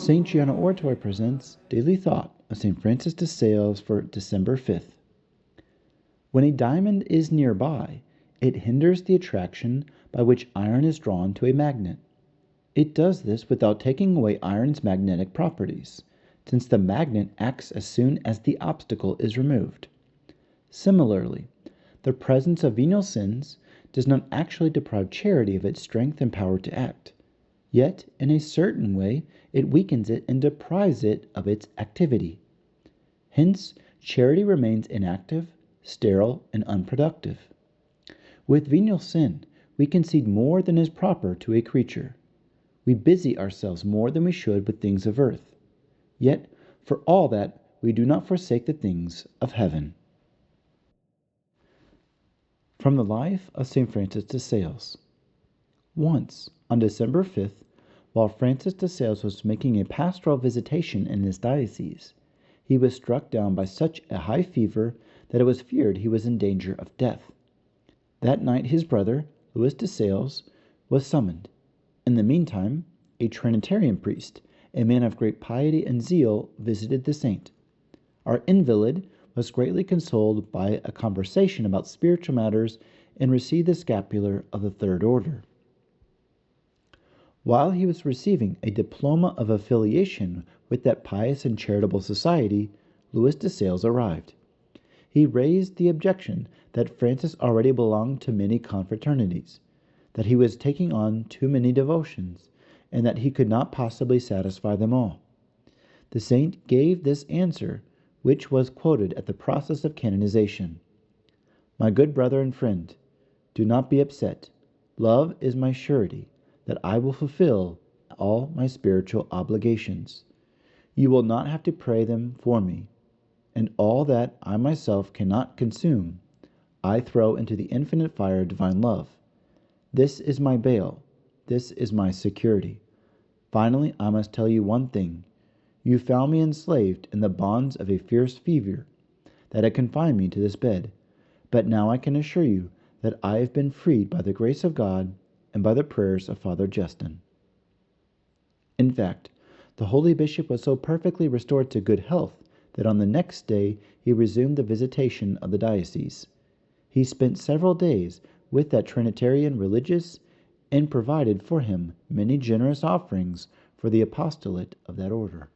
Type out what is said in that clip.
St. Gianna Oratory presents Daily Thought of St. Francis de Sales for December 5th. When a diamond is nearby, it hinders the attraction by which iron is drawn to a magnet. It does this without taking away iron's magnetic properties, since the magnet acts as soon as the obstacle is removed. Similarly, the presence of venial sins does not actually deprive charity of its strength and power to act. Yet, in a certain way, it weakens it and deprives it of its activity. Hence, charity remains inactive, sterile, and unproductive. With venial sin, we concede more than is proper to a creature. We busy ourselves more than we should with things of earth. Yet, for all that, we do not forsake the things of heaven. From the life of St. Francis de Sales. Once, on December 5th, while Francis de Sales was making a pastoral visitation in his diocese, he was struck down by such a high fever that it was feared he was in danger of death. That night his brother, Louis de Sales, was summoned. In the meantime, a Trinitarian priest, a man of great piety and zeal, visited the saint. Our invalid was greatly consoled by a conversation about spiritual matters and received the scapular of the Third Order. While he was receiving a diploma of affiliation with that pious and charitable society, Louis de Sales arrived. He raised the objection that Francis already belonged to many confraternities, that he was taking on too many devotions, and that he could not possibly satisfy them all. The saint gave this answer, which was quoted at the process of canonization. "My good brother and friend, do not be upset. Love is my surety that I will fulfill all my spiritual obligations. You will not have to pray them for me, and all that I myself cannot consume, I throw into the infinite fire of divine love. This is my bail, this is my security. Finally, I must tell you one thing. You found me enslaved in the bonds of a fierce fever that had confined me to this bed, but now I can assure you that I have been freed by the grace of God and by the prayers of Father Justin." In fact, the holy bishop was so perfectly restored to good health that on the next day he resumed the visitation of the diocese. He spent several days with that Trinitarian religious and provided for him many generous offerings for the apostolate of that order.